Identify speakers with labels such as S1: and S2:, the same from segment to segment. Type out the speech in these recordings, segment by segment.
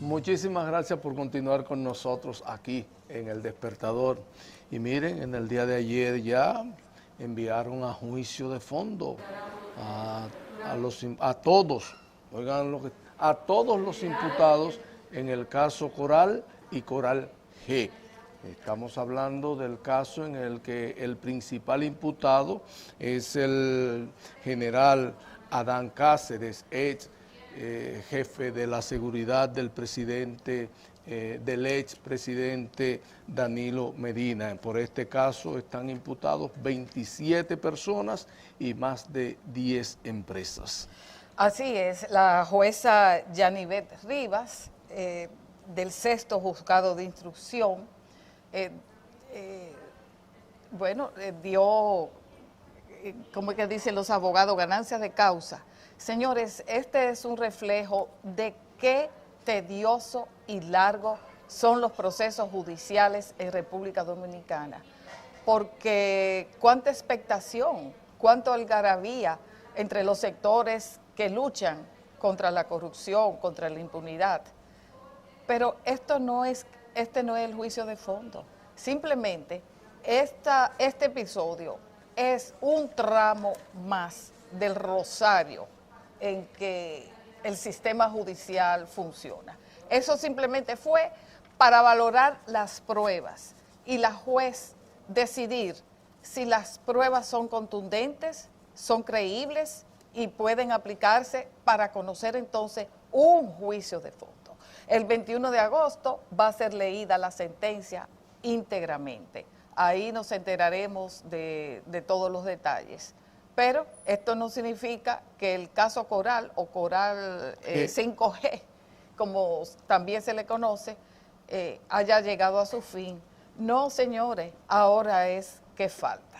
S1: Muchísimas gracias por continuar con nosotros aquí en El Despertador. Y miren, en el día de ayer ya enviaron a juicio de fondo a todos, oigan a todos los imputados en el caso Coral y Coral G. Estamos hablando del caso en el que el principal imputado es el general Adán Cáceres, ex jefe de la seguridad del presidente, del expresidente Danilo Medina. Por este caso están imputados 27 personas y más de 10 empresas.
S2: Así es, la jueza Yanivet Rivas, del 6º Juzgado de Instrucción, dio, como es que dicen los abogados, ganancias de causa. Señores, este es un reflejo de qué tedioso y largo son los procesos judiciales en República Dominicana, porque cuánta expectación, cuánta algarabía entre los sectores que luchan contra la corrupción, contra la impunidad. Pero este no es el juicio de fondo. Simplemente este episodio es un tramo más del rosario en que el sistema judicial funciona. Eso simplemente fue para valorar las pruebas y la juez decidir si las pruebas son contundentes, son creíbles y pueden aplicarse para conocer entonces un juicio de fondo. El 21 de agosto va a ser leída la sentencia íntegramente. Ahí nos enteraremos de todos los detalles. Pero esto no significa que el caso Coral o Coral 5G, como también se le conoce, haya llegado a su fin. No, señores, ahora es que falta.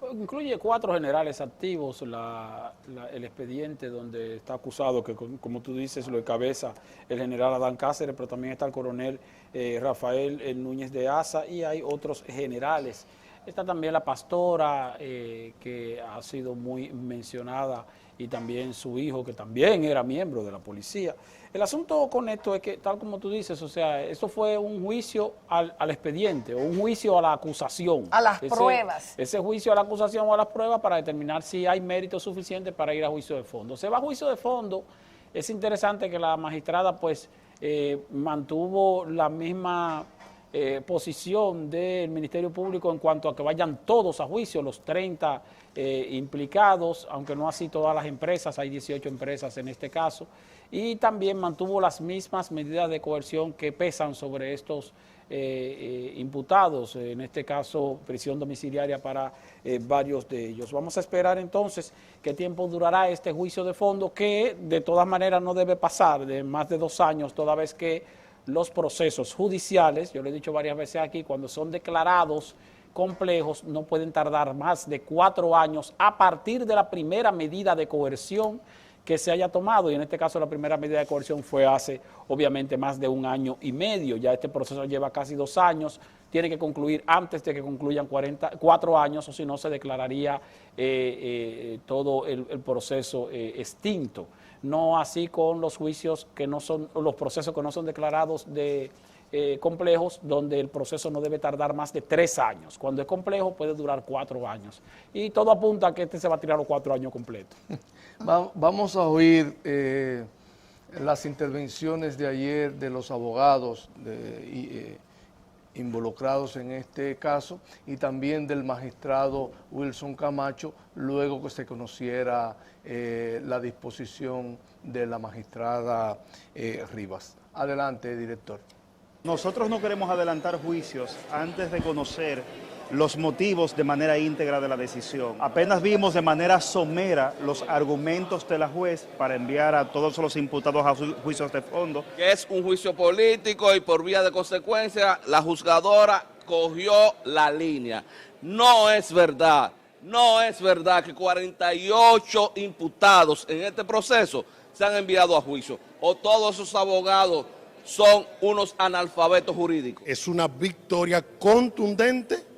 S3: Incluye 4 generales activos, el expediente donde está acusado, que como tú dices, lo encabeza el general Adán Cáceres, pero también está el coronel Rafael Núñez de Asa y hay otros generales. Está también la pastora, que ha sido muy mencionada, y también su hijo, que también era miembro de la policía. El asunto con esto es que, tal como tú dices, o sea, esto fue un juicio al expediente, o un juicio a la acusación.
S2: A las pruebas.
S3: Ese juicio a la acusación o a las pruebas para determinar si hay mérito suficiente para ir a juicio de fondo. Se va a juicio de fondo. Es interesante que la magistrada, pues, mantuvo la misma posición del Ministerio Público en cuanto a que vayan todos a juicio, los 30 implicados, aunque no así todas las empresas, hay 18 empresas en este caso, y también mantuvo las mismas medidas de coerción que pesan sobre estos imputados, en este caso prisión domiciliaria para varios de ellos. Vamos a esperar entonces qué tiempo durará este juicio de fondo, que de todas maneras no debe pasar de más de 2 años, toda vez que los procesos judiciales, yo lo he dicho varias veces aquí, cuando son declarados complejos, no pueden tardar más de 4 años a partir de la primera medida de coerción que se haya tomado, y en este caso la primera medida de coerción fue hace, obviamente, más de 1 año y medio, ya este proceso lleva casi 2 años, tiene que concluir antes de que concluyan 4 años, o si no se declararía todo el proceso extinto. No así con los juicios que no son, los procesos que no son declarados de complejos, donde el proceso no debe tardar más de 3 años. Cuando es complejo puede durar 4 años. Y todo apunta a que este se va a tirar los 4 años completos.
S1: Vamos a oír las intervenciones de ayer de los abogados involucrados en este caso y también del magistrado Wilson Camacho, luego que se conociera la disposición de la magistrada Rivas. Adelante, director.
S4: Nosotros no queremos adelantar juicios antes de conocer los motivos de manera íntegra de la decisión. Apenas vimos de manera somera los argumentos de la juez para enviar a todos los imputados a juicios de fondo.
S5: Que es un juicio político y por vía de consecuencia la juzgadora cogió la línea. No es verdad que 48 imputados en este proceso se han enviado a juicio o todos esos abogados son unos analfabetos jurídicos.
S6: Es una victoria contundente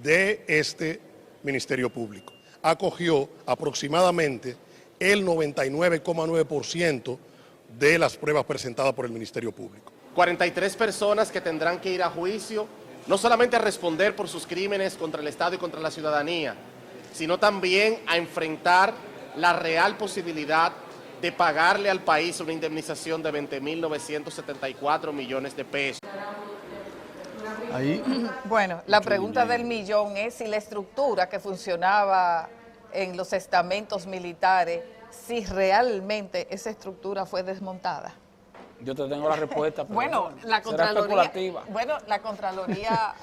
S6: de este Ministerio Público. Acogió aproximadamente el 99,9% de las pruebas presentadas por el Ministerio Público.
S7: 43 personas que tendrán que ir a juicio, no solamente a responder por sus crímenes contra el Estado y contra la ciudadanía, sino también a enfrentar la real posibilidad de pagarle al país una indemnización de 20.974 millones de pesos.
S1: Ahí,
S2: Bueno, la pregunta del millón es si la estructura que funcionaba en los estamentos militares, si realmente esa estructura fue desmontada.
S3: Yo te tengo la respuesta. Pero
S2: Bueno, la
S3: será
S2: Contraloría,
S3: especulativa.
S2: la Contraloría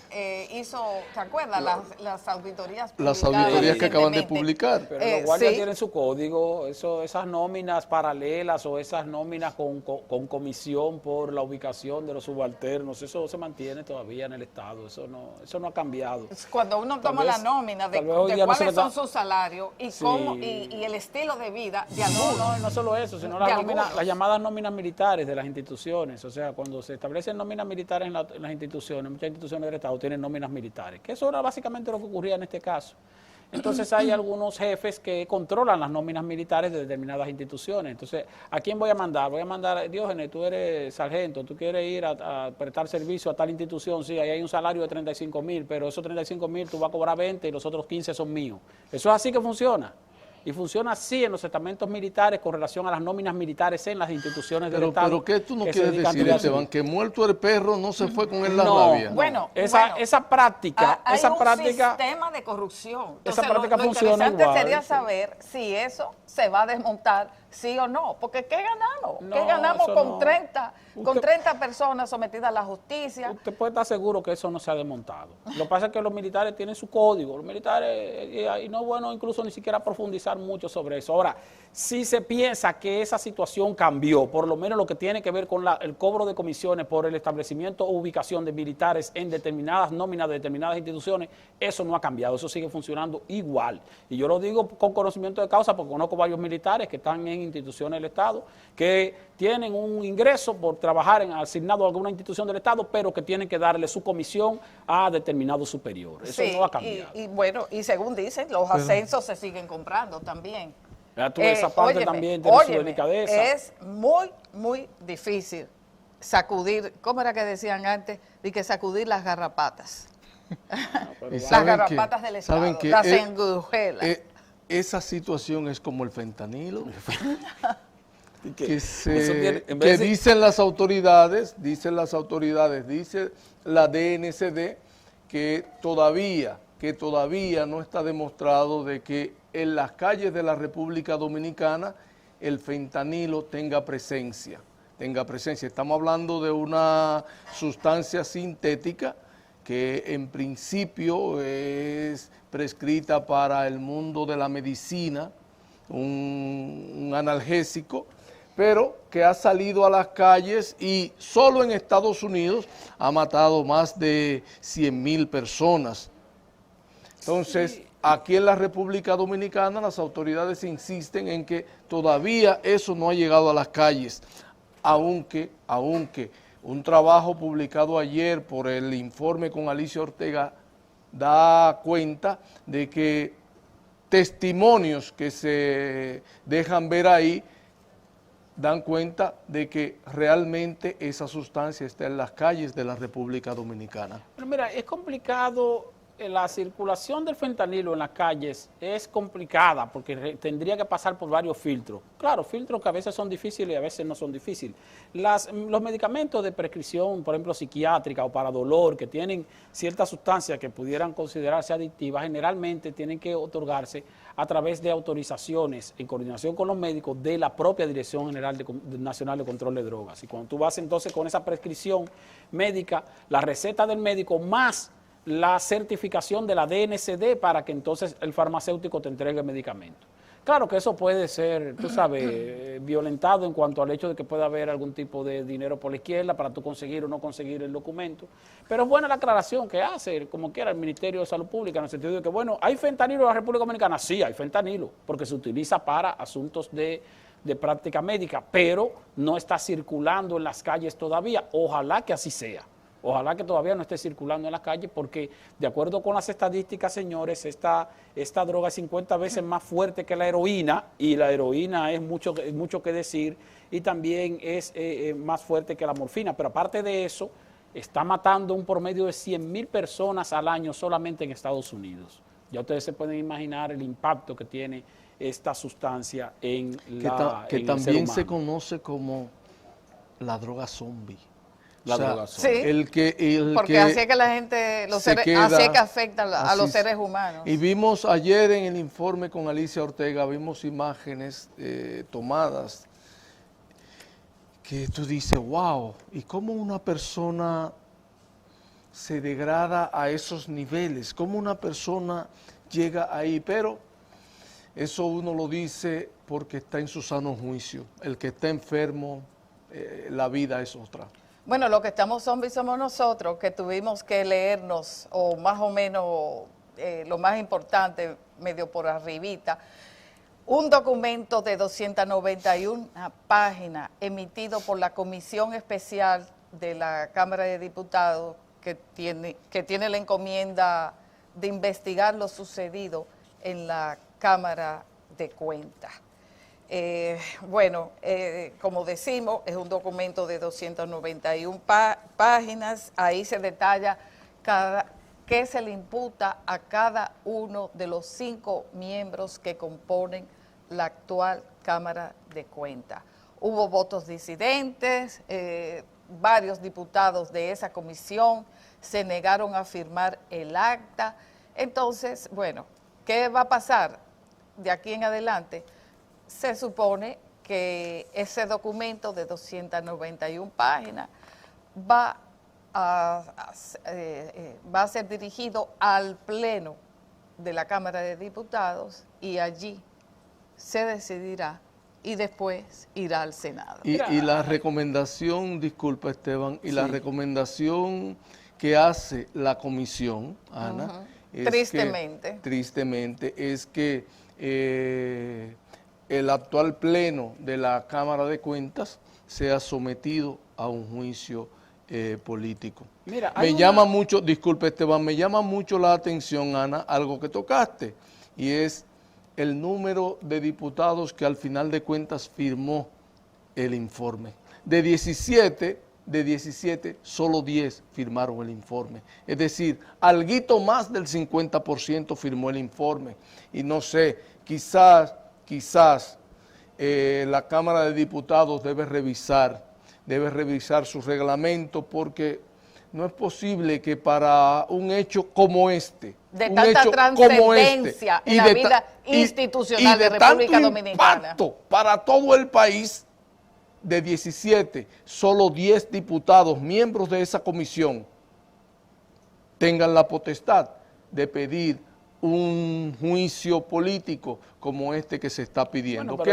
S2: hizo, ¿te acuerdas? Las auditorías
S1: las
S2: publicadas
S1: auditorías que acaban de
S2: recientemente.
S1: publicar.
S3: Pero los guardias
S2: sí.
S3: tienen su código, esas nóminas paralelas o esas nóminas con comisión por la ubicación de los subalternos, eso se mantiene todavía en el Estado, eso no ha cambiado.
S2: Cuando uno
S3: Tal
S2: toma
S3: vez-
S2: la nómina de
S3: tal vez hoy día no se
S2: cuáles
S3: le
S2: son
S3: da-
S2: sus salarios y,
S3: Sí.
S2: cómo, y el estilo de vida de
S3: No,
S2: algunos.
S3: no solo eso, sino
S2: De algunos.
S3: las llamadas nóminas militares de las instituciones. O sea, cuando se establecen nóminas militares en las instituciones, muchas instituciones del Estado tienen nóminas militares, que eso era básicamente lo que ocurría en este caso. Entonces hay algunos jefes que controlan las nóminas militares de determinadas instituciones. Entonces, ¿a quién voy a mandar? Voy a mandar, Diógenes, tú eres sargento, tú quieres ir a prestar servicio a tal institución, sí, ahí hay un salario de 35.000, pero esos 35.000 tú vas a cobrar 20 y los otros 15 son míos. Eso es así que funciona. Y funciona así en los estamentos militares con relación a las nóminas militares en las instituciones del Estado.
S1: Pero ¿qué tú no
S3: que se
S1: quieres
S3: dedican a
S1: decir,
S3: actividad
S1: Esteban? Que muerto el perro no se fue con él la
S3: No.
S1: rabia.
S2: Bueno,
S3: Esa práctica,
S2: hay
S3: esa
S2: un
S3: práctica,
S2: sistema de corrupción.
S3: esa
S2: Entonces,
S3: práctica
S2: lo
S3: funciona
S2: interesante
S3: igual,
S2: sería
S3: sí.
S2: saber si eso se va a desmontar, sí o no. Porque ¿qué ganamos?
S3: No,
S2: ¿Qué ganamos
S3: eso
S2: con
S3: no.
S2: 30 con
S3: Usted-
S2: 30 personas sometidas a la justicia?
S3: usted puede estar seguro que eso no se ha desmontado. Lo que pasa es que los militares tienen su código. Los militares, y no es bueno incluso ni siquiera profundizar mucho sobre eso. Ahora, si se piensa que esa situación cambió, por lo menos lo que tiene que ver con el cobro de comisiones por el establecimiento o ubicación de militares en determinadas nóminas de determinadas instituciones, eso no ha cambiado, eso sigue funcionando igual. Y yo lo digo con conocimiento de causa porque conozco varios militares que están en instituciones del Estado, que tienen un ingreso por trabajar asignado a alguna institución del Estado, pero que tienen que darle su comisión a determinado superior. Eso
S2: Sí,
S3: no ha cambiado.
S2: y bueno, y según dicen, los ascensos se siguen comprando también.
S3: Ya tú, esa parte
S2: Óyeme,
S3: también tiene su
S2: óyeme,
S3: delicadeza.
S2: es muy, muy difícil sacudir, ¿cómo era que decían antes? De que sacudir las garrapatas.
S1: Y
S2: Las
S1: ¿saben qué?
S2: garrapatas del Estado,
S1: ¿Saben qué?
S2: las engujelas.
S1: Esa situación es como el fentanilo. que
S3: eso tiene- en
S1: que
S3: vez de-
S1: dicen las autoridades, dice la DNCD, que todavía no está demostrado de que en las calles de la República Dominicana el fentanilo tenga presencia. Estamos hablando de una sustancia sintética que en principio es prescrita para el mundo de la medicina, un analgésico, pero que ha salido a las calles y solo en Estados Unidos ha matado más de 100,000 personas. Entonces, aquí en la República Dominicana las autoridades insisten en que todavía eso no ha llegado a las calles, aunque un trabajo publicado ayer por el informe con Alicia Ortega da cuenta de que testimonios que se dejan ver ahí dan cuenta de que realmente esa sustancia está en las calles de la República Dominicana.
S3: Pero mira, es complicado, la circulación del fentanilo en las calles es complicada porque tendría que pasar por varios filtros. Claro, filtros que a veces son difíciles y a veces no son difíciles. Los medicamentos de prescripción, por ejemplo, psiquiátrica o para dolor, que tienen ciertas sustancias que pudieran considerarse adictivas, generalmente tienen que otorgarse a través de autorizaciones en coordinación con los médicos de la propia Dirección General Nacional de Control de Drogas. Y cuando tú vas entonces con esa prescripción médica, la receta del médico más la certificación de la DNCD para que entonces el farmacéutico te entregue el medicamento. Claro que eso puede ser, tú sabes, violentado en cuanto al hecho de que pueda haber algún tipo de dinero por la izquierda para tú conseguir o no conseguir el documento, pero es buena la aclaración que hace, como quiera, el Ministerio de Salud Pública, en el sentido de que, bueno, ¿hay fentanilo en la República Dominicana? Sí, hay fentanilo, porque se utiliza para asuntos de práctica médica, pero no está circulando en las calles todavía. Ojalá que así sea. Ojalá que todavía no esté circulando en las calles porque, de acuerdo con las estadísticas, señores, esta droga es 50 veces más fuerte que la heroína, y la heroína es mucho que decir, y también es más fuerte que la morfina. Pero aparte de eso, está matando un promedio de 100,000 personas al año solamente en Estados Unidos. Ya ustedes se pueden imaginar el impacto que tiene esta sustancia en el ser
S1: también
S3: humano.
S1: se conoce como la droga zombie.
S2: Sí, porque
S1: que
S2: así es que la gente, así es que afecta a los seres humanos.
S1: Y vimos ayer en el informe con Alicia Ortega, vimos imágenes tomadas que tú dices, wow, ¿y cómo una persona se degrada a esos niveles? ¿Cómo una persona llega ahí? Pero eso uno lo dice porque está en su sano juicio. El que está enfermo, la vida es otra.
S2: Bueno, los que estamos zombies somos nosotros, que tuvimos que leernos, o más o menos lo más importante, medio por arribita, un documento de 291 páginas emitido por la Comisión Especial de la Cámara de Diputados que tiene la encomienda de investigar lo sucedido en la Cámara de Cuentas. Como decimos, es un documento de 291 páginas, ahí se detalla qué se le imputa a cada uno de los 5 miembros que componen la actual Cámara de Cuentas. Hubo votos disidentes, varios diputados de esa comisión se negaron a firmar el acta. Entonces, bueno, ¿qué va a pasar de aquí en adelante? Se supone que ese documento de 291 páginas va a ser dirigido al Pleno de la Cámara de Diputados y allí se decidirá y después irá al Senado.
S1: Y la recomendación, disculpa Esteban, y la recomendación que hace la comisión, Ana, tristemente, es que el actual pleno de la Cámara de Cuentas sea sometido a un juicio político.
S3: Mira,
S1: me llama mucho, disculpe Esteban, me llama mucho la atención, Ana, algo que tocaste, y es el número de diputados que al final de cuentas firmó el informe. De 17, solo 10 firmaron el informe. Es decir, alguito más del 50% firmó el informe. Y no sé, quizás la Cámara de Diputados debe revisar su reglamento, porque no es posible que para un hecho como este,
S2: de tanta trascendencia en la vida institucional de República Dominicana,
S1: impacto para todo el país, de 17, solo 10 diputados, miembros de esa comisión, tengan la potestad de pedir un juicio político como este que se está pidiendo,
S3: bueno,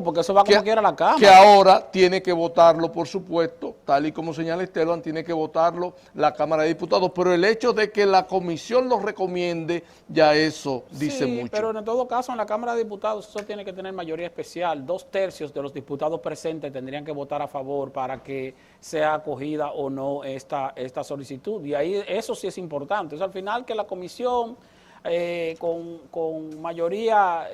S3: porque eso va como quiera a la Cámara.
S1: Que ahora tiene que votarlo, por supuesto, tal y como señala Esteban, tiene que votarlo la Cámara de Diputados, pero el hecho de que la comisión lo recomiende, ya eso dice mucho.
S3: Pero en todo caso en la Cámara de Diputados eso tiene que tener mayoría especial, 2/3 de los diputados presentes tendrían que votar a favor para que sea acogida o no esta solicitud, y ahí eso sí es importante. O sea, al final que la comisión con mayoría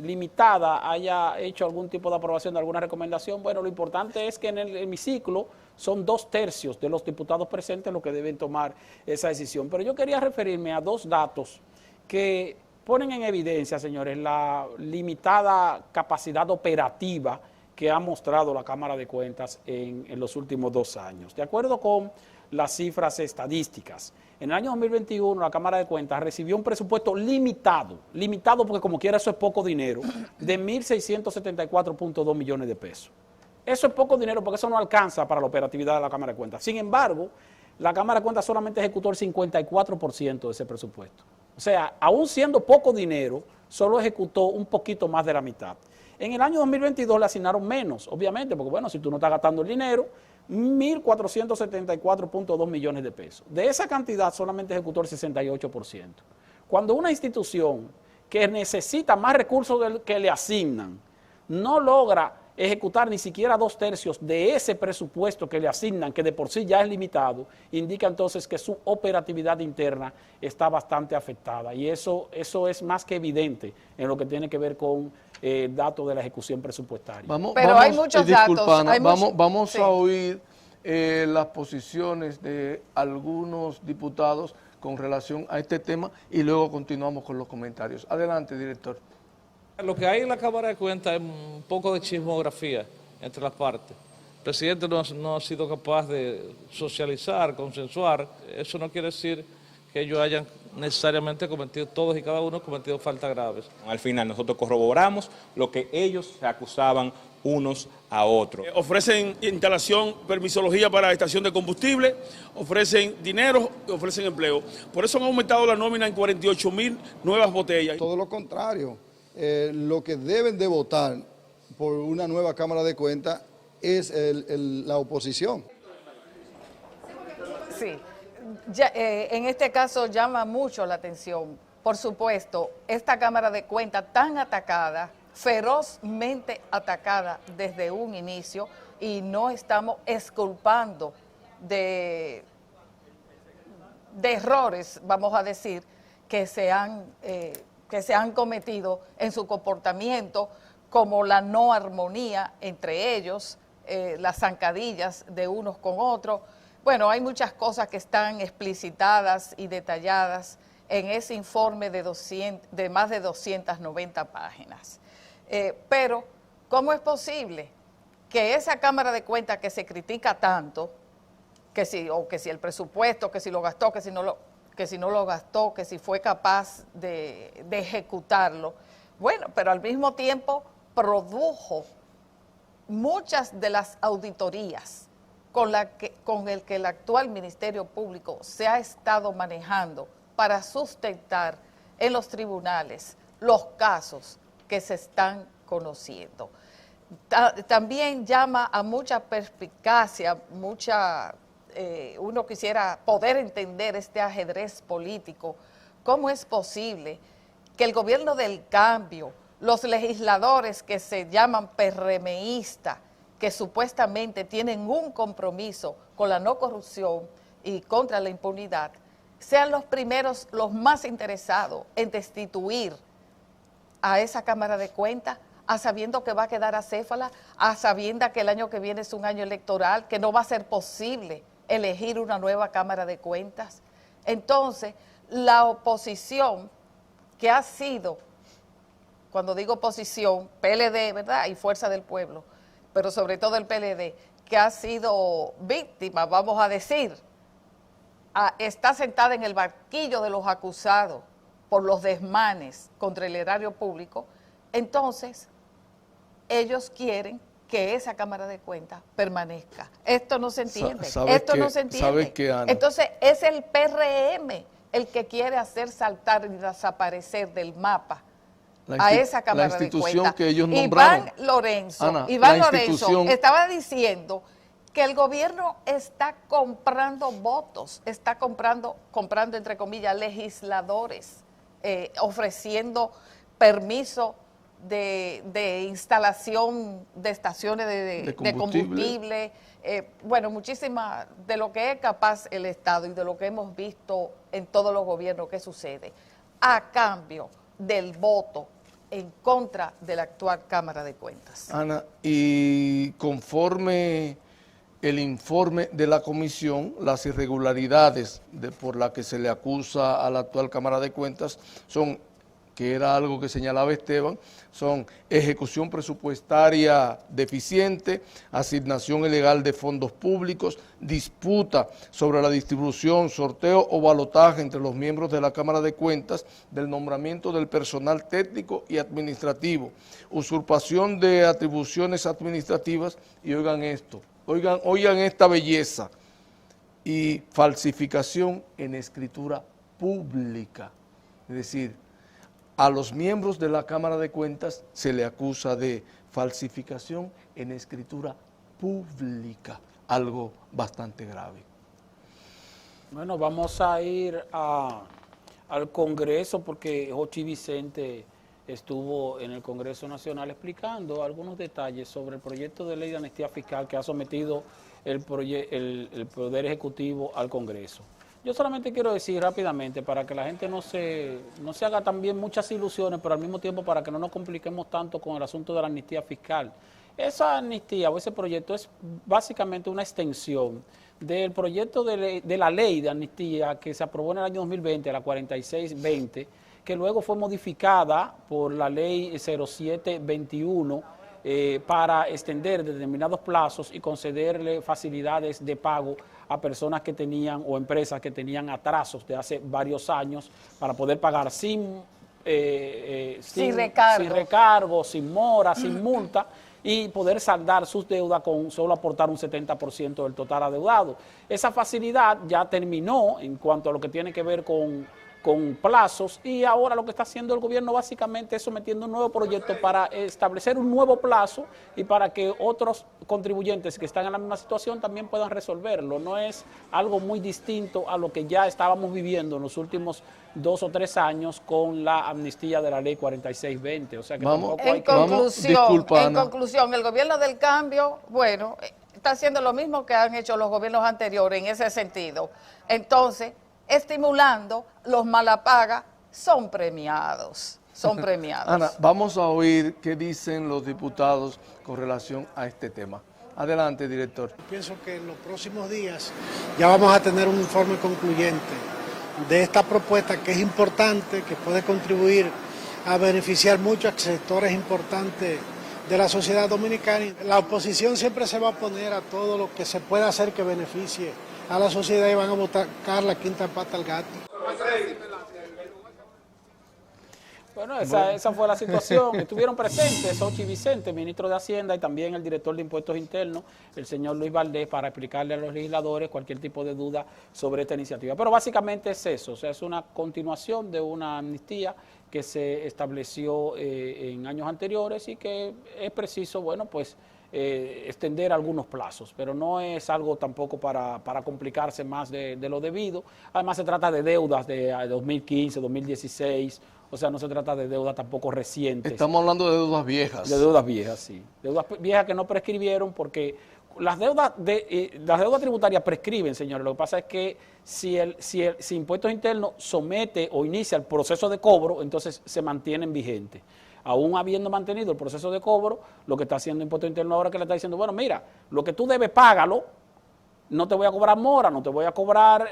S3: limitada haya hecho algún tipo de aprobación de alguna recomendación. Bueno, lo importante es que en el hemiciclo son 2/3 de los diputados presentes los que deben tomar esa decisión. Pero yo quería referirme a 2 datos que ponen en evidencia, señores, la limitada capacidad operativa que ha mostrado la Cámara de Cuentas en los últimos 2 años. De acuerdo con las cifras estadísticas, en el año 2021 la Cámara de Cuentas recibió un presupuesto limitado porque como quiera eso es poco dinero, de 1.674.2 millones de pesos. Eso es poco dinero porque eso no alcanza para la operatividad de la Cámara de Cuentas. Sin embargo, la Cámara de Cuentas solamente ejecutó el 54% de ese presupuesto. O sea, aún siendo poco dinero, solo ejecutó un poquito más de la mitad. En el año 2022 le asignaron menos, obviamente, porque bueno, si tú no estás gastando el dinero, 1.474.2 millones de pesos. De esa cantidad solamente ejecutó el 68%. Cuando una institución que necesita más recursos del que le asignan no logra ejecutar ni siquiera 2/3 de ese presupuesto que le asignan, que de por sí ya es limitado, indica entonces que su operatividad interna está bastante afectada. Y eso es más que evidente en lo que tiene que ver con datos de la ejecución presupuestaria.
S2: Pero hay muchos
S1: disculpa,
S2: datos.
S1: Ana,
S2: Hay
S1: vamos
S2: sí.
S1: a oír las posiciones de algunos diputados con relación a este tema y luego continuamos con los comentarios. Adelante, director.
S8: Lo que hay en la Cámara de Cuentas es un poco de chismografía entre las partes. El presidente no ha sido capaz de socializar, consensuar. Eso no quiere decir que ellos hayan necesariamente cometido, todos y cada uno cometido faltas graves.
S9: Al final nosotros corroboramos lo que ellos se acusaban unos a otros.
S10: Ofrecen instalación, permisología para estación de combustible, ofrecen dinero, ofrecen empleo. Por eso han aumentado la nómina en 48.000 nuevas botellas.
S11: Todo lo contrario, lo que deben de votar por una nueva Cámara de Cuentas es la oposición.
S2: Sí, ya, en este caso llama mucho la atención. Por supuesto, esta Cámara de Cuentas tan atacada, ferozmente atacada desde un inicio, y no estamos exculpando de errores, vamos a decir, que se han cometido en su comportamiento, como la no armonía entre ellos, las zancadillas de unos con otros. Bueno, hay muchas cosas que están explicitadas y detalladas en ese informe de más de 290 páginas. Pero, ¿cómo es posible que esa Cámara de Cuentas que se critica tanto, que si el presupuesto, que si lo gastó, que si no lo gastó, que si fue capaz de ejecutarlo, bueno, pero al mismo tiempo produjo muchas de las auditorías con el que el actual Ministerio Público se ha estado manejando para sustentar en los tribunales los casos que se están conociendo. También llama a mucha perspicacia, uno quisiera poder entender este ajedrez político. ¿Cómo es posible que el gobierno del cambio, los legisladores que se llaman PRMistas, que supuestamente tienen un compromiso con la no corrupción y contra la impunidad, sean los primeros, los más interesados en destituir a esa Cámara de Cuentas, a sabiendo que va a quedar acéfala, a sabiendo que el año que viene es un año electoral, que no va a ser posible elegir una nueva Cámara de Cuentas? Entonces, la oposición que ha sido, cuando digo oposición, PLD, ¿verdad?, y Fuerza del Pueblo, pero sobre todo el PLD, que ha sido víctima, vamos a decir, está sentada en el banquillo de los acusados por los desmanes contra el erario público. Entonces, ellos quieren que esa Cámara de Cuentas permanezca. Esto no se entiende. Esto no se entiende.
S1: ¿Sabes qué, Ana?
S2: Entonces, es el PRM el que quiere hacer saltar y desaparecer del mapa a esa Cámara de Cuentas.
S1: Que ellos nombraron.
S2: Iván Lorenzo estaba diciendo que el gobierno está comprando votos, está comprando entre comillas legisladores, ofreciendo permiso de instalación de estaciones de combustible. Bueno, muchísimas de lo que es capaz el Estado y de lo que hemos visto en todos los gobiernos que sucede, a cambio del voto en contra de la actual Cámara de Cuentas.
S1: Ana, y conforme el informe de la comisión, las irregularidades por las que se le acusa a la actual Cámara de Cuentas son, que era algo que señalaba Esteban, son ejecución presupuestaria deficiente, asignación ilegal de fondos públicos, disputa sobre la distribución, sorteo o balotaje entre los miembros de la Cámara de Cuentas del nombramiento del personal técnico y administrativo, usurpación de atribuciones administrativas y oigan esto, oigan esta belleza, y falsificación en escritura pública, es decir, a los miembros de la Cámara de Cuentas se le acusa de falsificación en escritura pública, algo bastante grave.
S3: Bueno, vamos a ir al Congreso porque Jochi Vicente estuvo en el Congreso Nacional explicando algunos detalles sobre el proyecto de ley de amnistía fiscal que ha sometido el Poder Ejecutivo al Congreso. Yo solamente quiero decir rápidamente, para que la gente no se haga también muchas ilusiones, pero al mismo tiempo para que no nos compliquemos tanto con el asunto de la amnistía fiscal. Esa amnistía o ese proyecto es básicamente una extensión del proyecto de la ley de amnistía que se aprobó en el año 2020, la 4620, que luego fue modificada por la ley 0721 para extender determinados plazos y concederle facilidades de pago a personas que tenían o empresas que tenían atrasos de hace varios años para poder pagar sin recargo, sin mora, sin multa, y poder saldar sus deudas con solo aportar un 70% del total adeudado. Esa facilidad ya terminó en cuanto a lo que tiene que ver con plazos, y ahora lo que está haciendo el gobierno básicamente es sometiendo un nuevo proyecto para establecer un nuevo plazo y para que otros contribuyentes que están en la misma situación también puedan resolverlo. No es algo muy distinto a lo que ya estábamos viviendo en los últimos 2 o 3 años con la amnistía de la ley 4620. O sea que
S2: en conclusión, el gobierno del cambio, bueno, está haciendo lo mismo que han hecho los gobiernos anteriores en ese sentido. Entonces, estimulando, los malapagas son premiados.
S1: Ana, vamos a oír qué dicen los diputados con relación a este tema. Adelante, director.
S12: Pienso que en los próximos días ya vamos a tener un informe concluyente de esta propuesta, que es importante, que puede contribuir a beneficiar muchos sectores importantes de la sociedad dominicana. La oposición siempre se va a oponer a todo lo que se pueda hacer que beneficie a la sociedad y van a buscar la quinta pata al gato.
S3: Bueno, esa fue la situación. Estuvieron presentes Xochitl Vicente, ministro de Hacienda, y también el director de Impuestos Internos, el señor Luis Valdés, para explicarle a los legisladores cualquier tipo de duda sobre esta iniciativa. Pero básicamente es eso, o sea, es una continuación de una amnistía que se estableció en años anteriores y que es preciso, bueno, pues extender algunos plazos, pero no es algo tampoco para complicarse más de lo debido. Además se trata de deudas de 2015, 2016, o sea, no se trata de deudas tampoco recientes.
S1: Estamos hablando de deudas viejas.
S3: De deudas viejas, sí. Deudas viejas que no prescribieron porque las deudas tributarias prescriben, señores. Lo que pasa es que si Impuestos Internos somete o inicia el proceso de cobro, entonces se mantienen vigentes. Aún habiendo mantenido el proceso de cobro, lo que está haciendo Impuestos Internos ahora es que le está diciendo, bueno, mira, lo que tú debes, págalo, no te voy a cobrar mora, no te voy a cobrar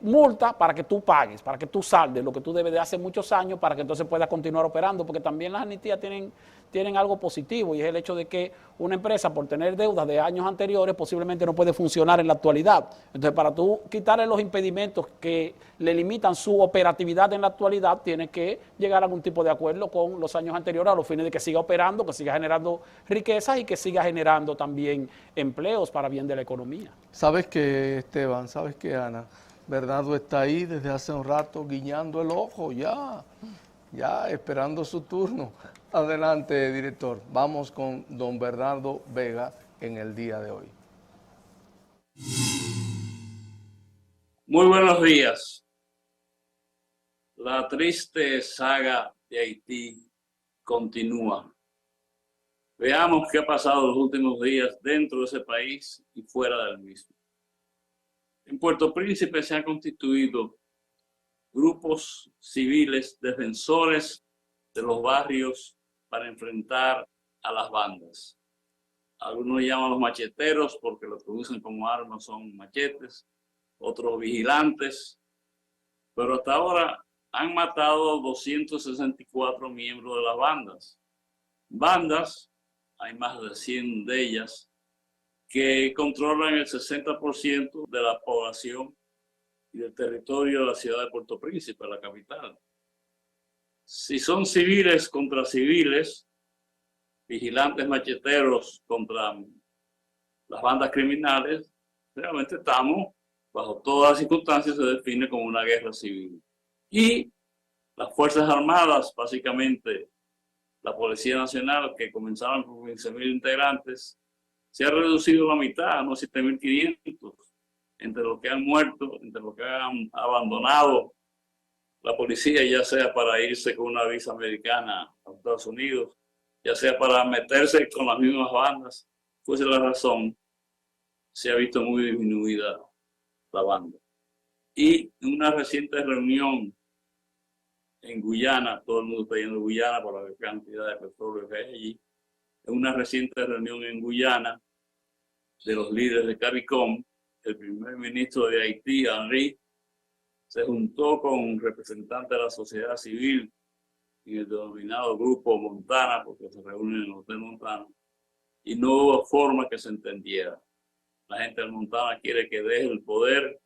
S3: multa para que tú pagues, para que tú saldes lo que tú debes de hace muchos años, para que entonces puedas continuar operando, porque también las amnistías tienen algo positivo, y es el hecho de que una empresa, por tener deudas de años anteriores, posiblemente no puede funcionar en la actualidad. Entonces, para tú quitarle los impedimentos que le limitan su operatividad en la actualidad, tienes que llegar a algún tipo de acuerdo con los años anteriores, a los fines de que siga operando, que siga generando riquezas y que siga generando también empleos para bien de la economía.
S1: ¿Sabes qué, Esteban? ¿Sabes qué, Ana? Bernardo está ahí desde hace un rato guiñando el ojo, ya esperando su turno. Adelante, director. Vamos con don Bernardo Vega en el día de hoy.
S13: Muy buenos días. La triste saga de Haití continúa. Veamos qué ha pasado los últimos días dentro de ese país y fuera del mismo. En Puerto Príncipe se han constituido grupos civiles defensores de los barrios para enfrentar a las bandas. Algunos llaman los macheteros porque lo que usan como armas son machetes, otros vigilantes, pero hasta ahora han matado 264 miembros de las bandas. Bandas, hay más de 100 de ellas, que controlan el 60% de la población y del territorio de la ciudad de Puerto Príncipe, la capital. Si son civiles contra civiles, vigilantes macheteros contra las bandas criminales, realmente estamos, bajo todas las circunstancias, se define como una guerra civil. Y las Fuerzas Armadas, básicamente la Policía Nacional, que comenzaron con 15.000 integrantes, se ha reducido a la mitad, a unos 7.500, entre los que han muerto, entre los que han abandonado la policía, ya sea para irse con una visa americana a Estados Unidos, ya sea para meterse con las mismas bandas, fuese la razón, se ha visto muy disminuida la banda. Y en una reciente reunión en Guyana, todo el mundo está yendo a Guyana por la cantidad de petróleo que hay allí, en una reciente reunión en Guyana de los líderes de CARICOM, el primer ministro de Haití, Henry, se juntó con representantes de la sociedad civil en el denominado Grupo Montana, porque se reúnen en el Hotel Montana, y no hubo forma que se entendiera. La gente del Montana quiere que deje el poder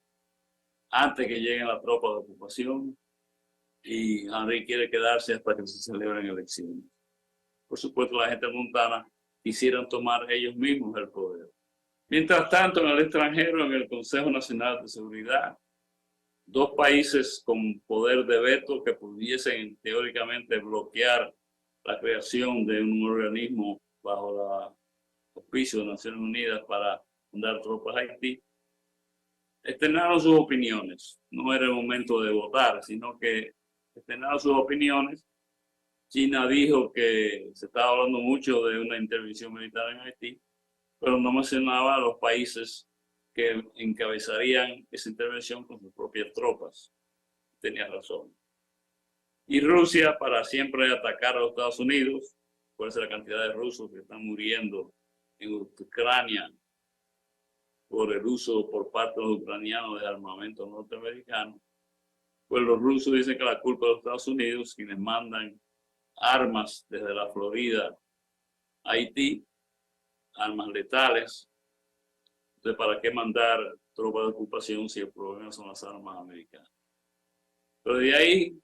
S13: antes que lleguen las tropas de ocupación, y Henry quiere quedarse hasta que se celebren elecciones. Por supuesto, la gente de Montana quisieran tomar ellos mismos el poder. Mientras tanto, en el extranjero, en el Consejo Nacional de Seguridad, dos países con poder de veto que pudiesen teóricamente bloquear la creación de un organismo bajo la auspicio de Naciones Unidas para mandar tropas a Haití, externaron sus opiniones. No era el momento de votar, sino que externaron sus opiniones. China dijo que se estaba hablando mucho de una intervención militar en Haití, pero no mencionaba a los países que encabezarían esa intervención con sus propias tropas. Tenía razón. Y Rusia, para siempre atacar a los Estados Unidos, por esa la cantidad de rusos que están muriendo en Ucrania por el uso por parte de los ucranianos de armamento norteamericano, pues los rusos dicen que la culpa de los Estados Unidos, quienes mandan armas desde la Florida a Haití, armas letales. Entonces, ¿para qué mandar tropas de ocupación si el problema son las armas americanas? Pero de ahí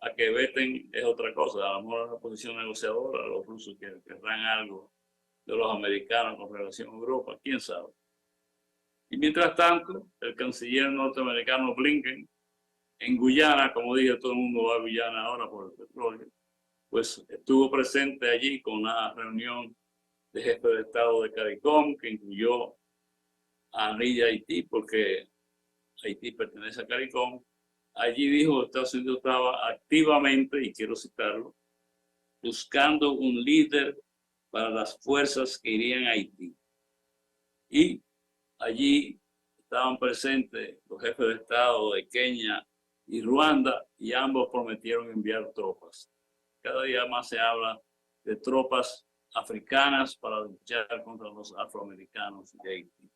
S13: a que veten es otra cosa. A lo mejor la posición negociadora, los rusos querrán algo de los americanos con relación a Europa, quién sabe. Y mientras tanto, el canciller norteamericano Blinken, en Guyana, como dije, todo el mundo va a Guyana ahora por el petróleo, pues estuvo presente allí con una reunión de jefe de Estado de CARICOM, que incluyó a Henry de Haití, porque Haití pertenece a CARICOM. Allí dijo que Estados Unidos estaba activamente, y quiero citarlo, buscando un líder para las fuerzas que irían a Haití. Y allí estaban presentes los jefes de Estado de Kenia y Ruanda, y ambos prometieron enviar tropas. Cada día más se habla de tropas africanas para luchar contra los afroamericanos de Haití.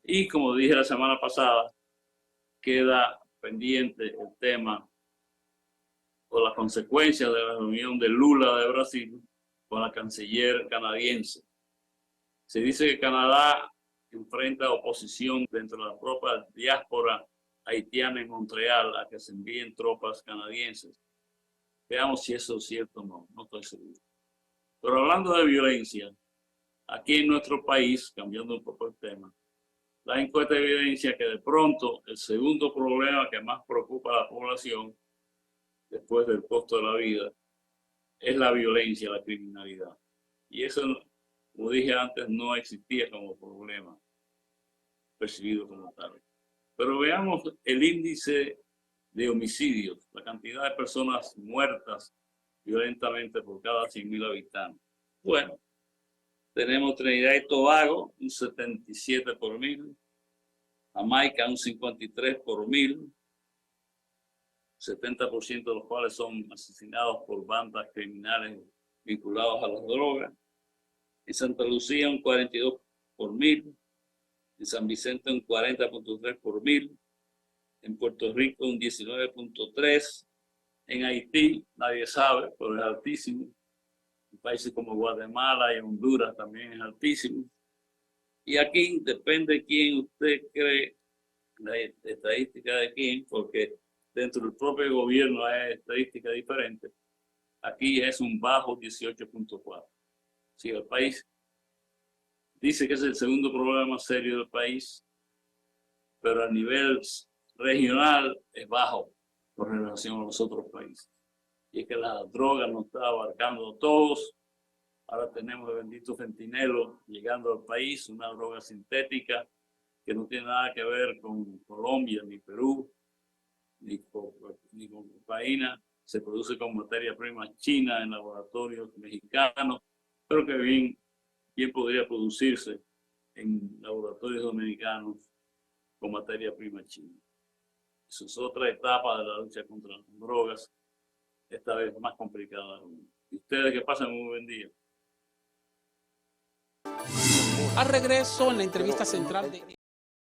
S13: Y como dije la semana pasada, queda pendiente el tema o las consecuencias de la reunión de Lula de Brasil con la canciller canadiense. Se dice que Canadá enfrenta oposición dentro de la propia diáspora haitiana en Montreal a que se envíen tropas canadienses. Veamos si eso es cierto o no, no estoy seguro. Pero hablando de violencia, aquí en nuestro país, cambiando un poco el tema, la encuesta evidencia que de pronto el segundo problema que más preocupa a la población, después del costo de la vida, es la violencia, la criminalidad. Y eso, como dije antes, no existía como problema percibido como tal. Pero veamos el índice de homicidios, la cantidad de personas muertas violentamente por cada 100.000 habitantes. Bueno, tenemos Trinidad y Tobago, un 77 por 1000, Jamaica, un 53 por 1000, 70% de los cuales son asesinados por bandas criminales vinculados a las drogas. En Santa Lucía, un 42 por 1000, en San Vicente, un 40.3 por 1000, en Puerto Rico, un 19.3, en Haití, nadie sabe, pero es altísimo. En países como Guatemala y Honduras también es altísimo. Y aquí depende de quién usted cree, la estadística de quién, porque dentro del propio gobierno hay estadísticas diferentes. Aquí es un bajo 18.4. Si el país dice que es el segundo problema más serio del país, pero a nivel regional es bajo con relación a los otros países. Y es que la droga nos está abarcando a todos. Ahora tenemos el bendito fentanilo llegando al país, una droga sintética que no tiene nada que ver con Colombia, ni Perú, ni con cocaína, se produce con materia prima china en laboratorios mexicanos, pero que bien podría producirse en laboratorios dominicanos con materia prima china. Eso es otra etapa de la lucha contra las drogas, esta vez más complicada aún. Y ustedes que pasen un buen día.
S3: Al regreso en la entrevista central de